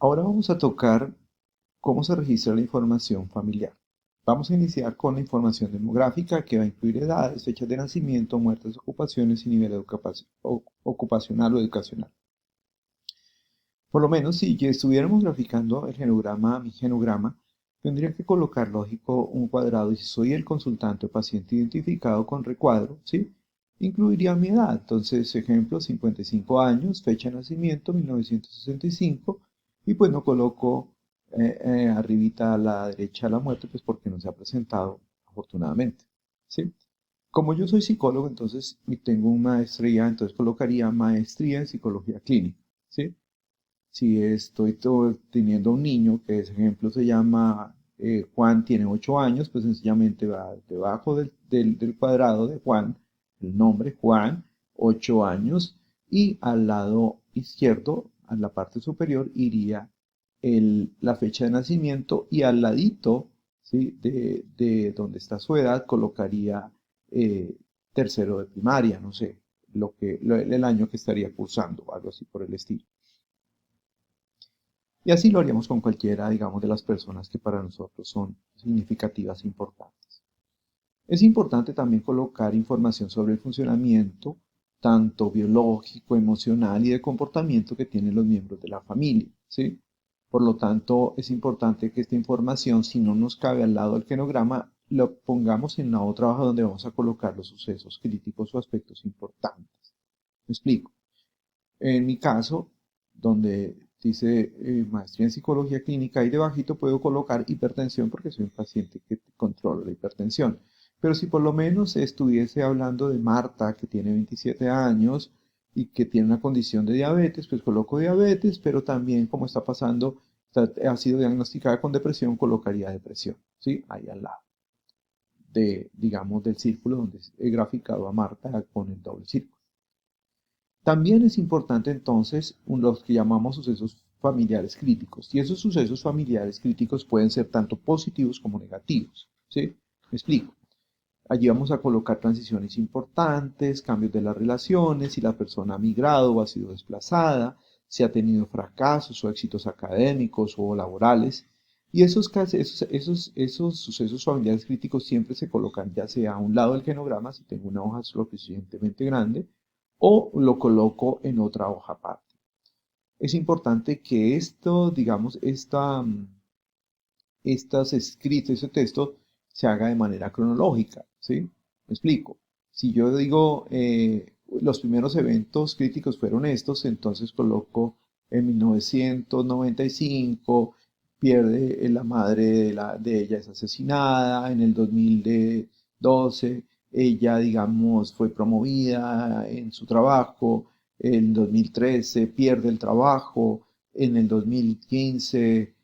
Ahora vamos a tocar cómo se registra la información familiar. Vamos a iniciar con la información demográfica que va a incluir edades, fechas de nacimiento, muertes, ocupaciones y nivel ocupacional o educacional. Por lo menos si ya estuviéramos graficando el genograma, mi genograma, tendría que colocar lógico un cuadrado y si soy el consultante o paciente identificado con recuadro, ¿sí? Incluiría mi edad. Entonces, ejemplo, 55 años, fecha de nacimiento, 1965, y pues no coloco arribita a la derecha la muerte, pues porque no se ha presentado, afortunadamente, ¿sí? Como yo soy psicólogo, entonces y tengo una maestría, entonces colocaría maestría en psicología clínica, ¿sí? Si estoy teniendo un niño que, ese ejemplo, se llama Juan, tiene 8 años, pues sencillamente va debajo del cuadrado de Juan, el nombre Juan, 8 años, y al lado izquierdo, a la parte superior, iría la fecha de nacimiento y al ladito, ¿sí? de donde está su edad, colocaría eh, tercero de primaria, no sé, el año que estaría cursando, algo así por el estilo. Y así lo haríamos con cualquiera, digamos, de las personas que para nosotros son significativas e importantes. Es importante también colocar información sobre el funcionamiento, tanto biológico, emocional y de comportamiento que tienen los miembros de la familia, ¿sí? Por lo tanto, es importante que esta información, si no nos cabe al lado del genograma, lo pongamos en la otra hoja donde vamos a colocar los sucesos críticos o aspectos importantes. ¿Me explico? En mi caso, donde dice maestría en psicología clínica y debajito puedo colocar hipertensión porque soy un paciente que controla la hipertensión. Pero si por lo menos estuviese hablando de Marta, que tiene 27 años y que tiene una condición de diabetes, pues coloco diabetes, pero también como está pasando, ha sido diagnosticada con depresión, colocaría depresión, ¿sí? Ahí al lado digamos, del círculo donde he graficado a Marta con el doble círculo. También es importante entonces los que llamamos sucesos familiares críticos. Y esos sucesos familiares críticos pueden ser tanto positivos como negativos. ¿Sí? Me explico. Allí vamos a colocar transiciones importantes, cambios de las relaciones, si la persona ha migrado o ha sido desplazada, si ha tenido fracasos o éxitos académicos o laborales. Y esos sucesos familiares críticos siempre se colocan ya sea a un lado del genograma, si tengo una hoja suficientemente grande, o lo coloco en otra hoja aparte. Es importante que esto, digamos, estas escritos, ese texto, se haga de manera cronológica, ¿sí? Me explico. Si yo digo los primeros eventos críticos fueron estos, entonces coloco en 1995, pierde la madre de ella es asesinada, en el 2012 ella, digamos, fue promovida en su trabajo, en 2013 pierde el trabajo, en el 2015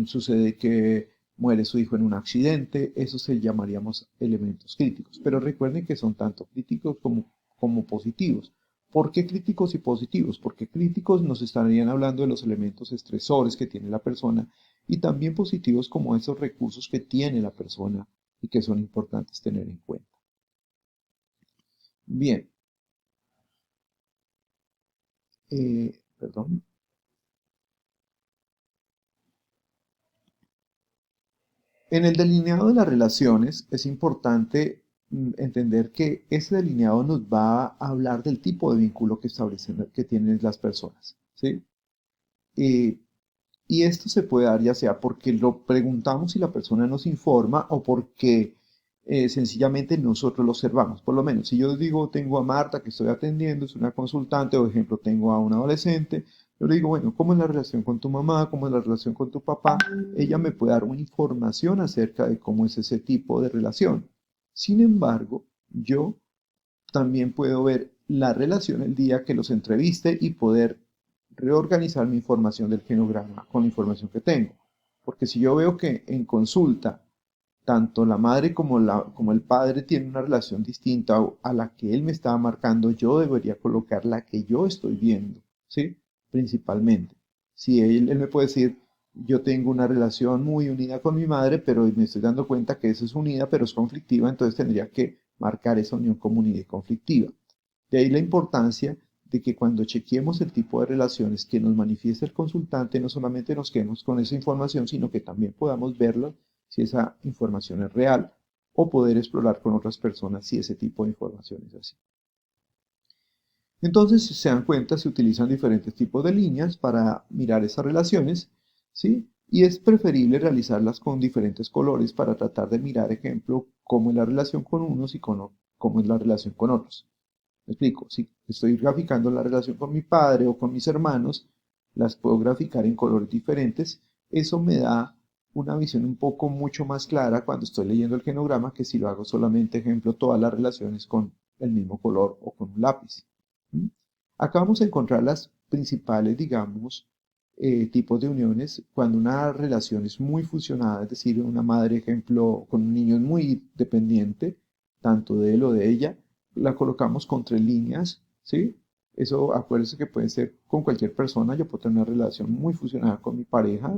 sucede que muere su hijo en un accidente, eso se llamaríamos elementos críticos. Pero recuerden que son tanto críticos como positivos. ¿Por qué críticos y positivos? Porque críticos nos estarían hablando de los elementos estresores que tiene la persona y también positivos como esos recursos que tiene la persona y que son importantes tener en cuenta. Bien, perdón. En el delineado de las relaciones es importante entender que ese delineado nos va a hablar del tipo de vínculo que establecen, que tienen las personas, ¿sí? Eh, y esto se puede dar ya sea porque lo preguntamos y la persona nos informa o porque sencillamente nosotros lo observamos. Por lo menos, si yo digo, tengo a Marta que estoy atendiendo, es una consultante, o ejemplo, tengo a un adolescente, yo le digo, bueno, ¿cómo es la relación con tu mamá? ¿Cómo es la relación con tu papá? Ella me puede dar una información acerca de cómo es ese tipo de relación. Sin embargo, yo también puedo ver la relación el día que los entreviste y poder reorganizar mi información del genograma con la información que tengo. Porque si yo veo que en consulta tanto la madre como el padre tienen una relación distinta a la que él me estaba marcando, yo debería colocar la que yo estoy viendo, ¿sí? Principalmente. Si él me puede decir, yo tengo una relación muy unida con mi madre, pero me estoy dando cuenta que eso es unida, pero es conflictiva, entonces tendría que marcar esa unión como unida y conflictiva. De ahí la importancia de que cuando chequeemos el tipo de relaciones que nos manifiesta el consultante, no solamente nos quedemos con esa información, sino que también podamos verla si esa información es real o poder explorar con otras personas si ese tipo de información es así. Entonces, si se dan cuenta, se utilizan diferentes tipos de líneas para mirar esas relaciones, ¿sí? Y es preferible realizarlas con diferentes colores para tratar de mirar, ejemplo, cómo es la relación con unos y cómo es la relación con otros. Me explico, si estoy graficando la relación con mi padre o con mis hermanos, las puedo graficar en colores diferentes. Eso me da una visión un poco mucho más clara cuando estoy leyendo el genograma que si lo hago solamente, ejemplo, todas las relaciones con el mismo color o con un lápiz. ¿Mm? Acá vamos a encontrar las principales, digamos, tipos de uniones cuando una relación es muy fusionada, es decir, una madre, ejemplo, con un niño es muy dependiente, tanto de él o de ella, la colocamos con tres líneas, ¿sí? Eso, acuérdense que puede ser con cualquier persona, yo puedo tener una relación muy fusionada con mi pareja,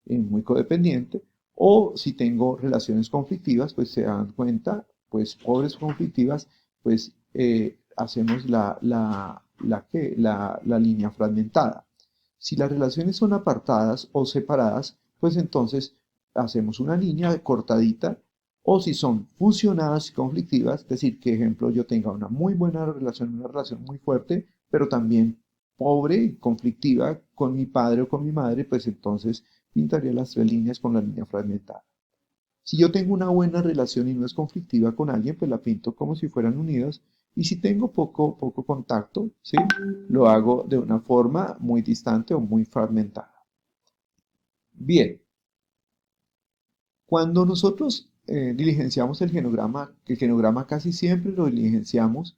muy codependiente, o si tengo relaciones conflictivas, pues se dan cuenta, pues pobres conflictivas, pues hacemos la línea fragmentada. Si las relaciones son apartadas o separadas, pues entonces hacemos una línea cortadita, o si son fusionadas y conflictivas, es decir, que ejemplo yo tenga una muy buena relación, una relación muy fuerte, pero también pobre y conflictiva con mi padre o con mi madre, pues entonces pintaría las tres líneas con la línea fragmentada. Si yo tengo una buena relación y no es conflictiva con alguien, pues la pinto como si fueran unidas. Y si tengo poco contacto, ¿sí? Lo hago de una forma muy distante o muy fragmentada. Bien, cuando nosotros diligenciamos el genograma casi siempre lo diligenciamos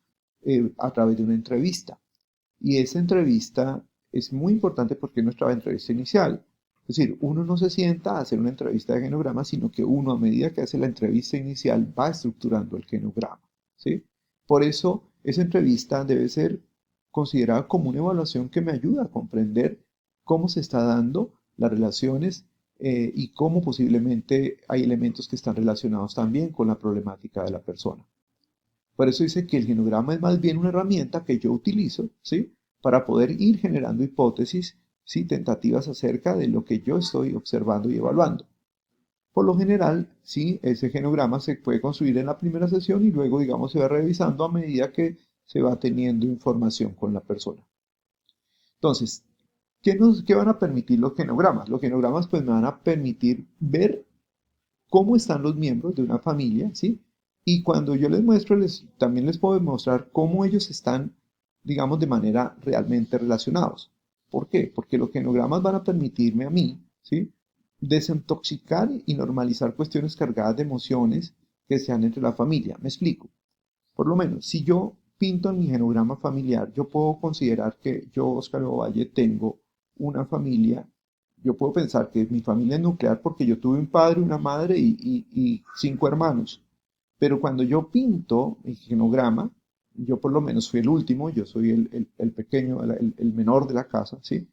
a través de una entrevista. Y esa entrevista es muy importante porque es nuestra entrevista inicial. Es decir, uno no se sienta a hacer una entrevista de genograma, sino que uno a medida que hace la entrevista inicial va estructurando el genograma, ¿sí? Por eso esa entrevista debe ser considerada como una evaluación que me ayuda a comprender cómo se está dando las relaciones y cómo posiblemente hay elementos que están relacionados también con la problemática de la persona. Por eso dice que el genograma es más bien una herramienta que yo utilizo, ¿sí? Para poder ir generando hipótesis, ¿sí? Tentativas acerca de lo que yo estoy observando y evaluando. Por lo general, sí, ese genograma se puede construir en la primera sesión y luego, digamos, se va revisando a medida que se va teniendo información con la persona. Entonces, ¿qué van a permitir los genogramas? Los genogramas pues me van a permitir ver cómo están los miembros de una familia, ¿sí? Y cuando yo les muestro, también les puedo mostrar cómo ellos están, digamos, de manera realmente relacionados. ¿Por qué? Porque los genogramas van a permitirme a mí, ¿sí? Desintoxicar y normalizar cuestiones cargadas de emociones que sean entre la familia. Me explico. Por lo menos, si yo pinto en mi genograma familiar, yo puedo considerar que yo, Óscar Ovalle, tengo una familia. Yo puedo pensar que mi familia es nuclear porque yo tuve un padre, una madre y cinco hermanos. Pero cuando yo pinto mi genograma, yo por lo menos fui el último, yo soy el pequeño, el menor de la casa, ¿sí?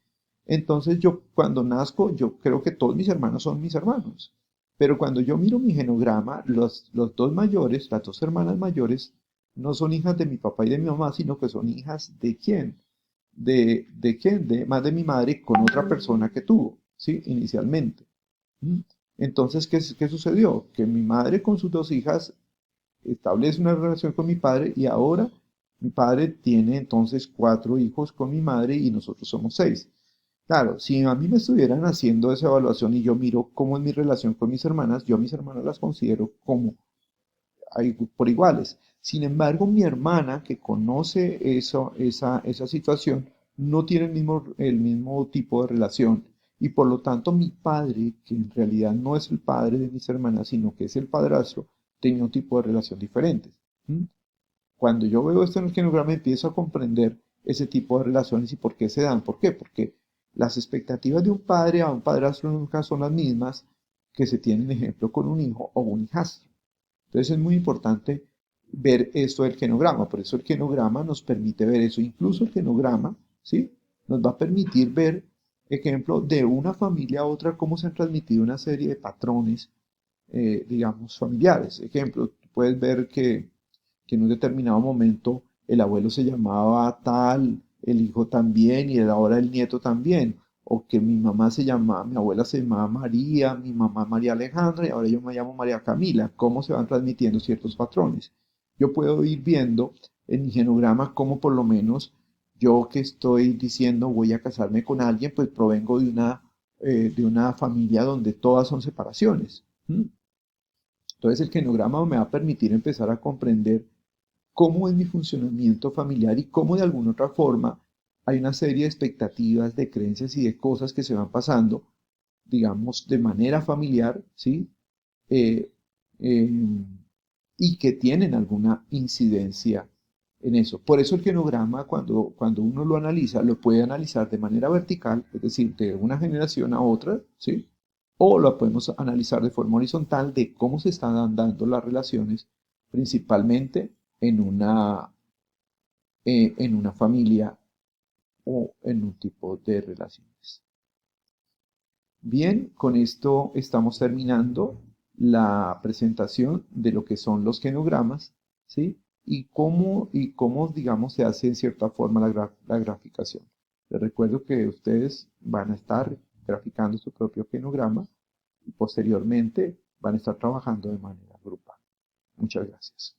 Entonces yo cuando nazco, yo creo que todos mis hermanos son mis hermanos. Pero cuando yo miro mi genograma, los dos mayores, las dos hermanas mayores, no son hijas de mi papá y de mi mamá, sino que son hijas de quién, de quién, más de mi madre con otra persona que tuvo, ¿sí? Inicialmente. ¿Mm? Entonces, ¿qué sucedió? Que mi madre con sus dos hijas establece una relación con mi padre y ahora mi padre tiene entonces cuatro hijos con mi madre y nosotros somos seis. Claro, si a mí me estuvieran haciendo esa evaluación y yo miro cómo es mi relación con mis hermanas, yo a mis hermanas las considero como por iguales. Sin embargo, mi hermana que conoce esa situación no tiene el mismo tipo de relación y por lo tanto mi padre, que en realidad no es el padre de mis hermanas, sino que es el padrastro, tenía un tipo de relación diferente. ¿Mm? Cuando yo veo esto en el genograma empiezo a comprender ese tipo de relaciones y por qué se dan. ¿Por qué? Porque las expectativas de un padre a un padrastro nunca son las mismas que se tienen, ejemplo, con un hijo o un hijastro. Entonces es muy importante ver esto del genograma, por eso el genograma nos permite ver eso, incluso el genograma, ¿sí? Nos va a permitir ver, ejemplo, de una familia a otra, cómo se han transmitido una serie de patrones, digamos, familiares. Ejemplo, tú puedes ver que en un determinado momento el abuelo se llamaba tal, el hijo también y ahora el nieto también. O que mi mamá se llama, mi abuela se llamaba María, mi mamá María Alejandra y ahora yo me llamo María Camila. ¿Cómo se van transmitiendo ciertos patrones? Yo puedo ir viendo en mi genograma cómo por lo menos yo que estoy diciendo voy a casarme con alguien, pues provengo de una familia donde todas son separaciones. ¿Mm? Entonces el genograma me va a permitir empezar a comprender cómo es mi funcionamiento familiar y cómo de alguna otra forma hay una serie de expectativas, de creencias y de cosas que se van pasando, digamos, de manera familiar, ¿sí? Eh, eh, y que tienen alguna incidencia en eso. Por eso el genograma, cuando uno lo analiza, lo puede analizar de manera vertical, es decir, de una generación a otra, ¿sí? O lo podemos analizar de forma horizontal de cómo se están dando las relaciones, principalmente en una familia o en un tipo de relaciones. Bien, con esto estamos terminando la presentación de lo que son los genogramas, ¿sí? Y cómo, digamos, se hace en cierta forma la graficación. Les recuerdo que ustedes van a estar graficando su propio genograma y posteriormente van a estar trabajando de manera grupal. Muchas gracias.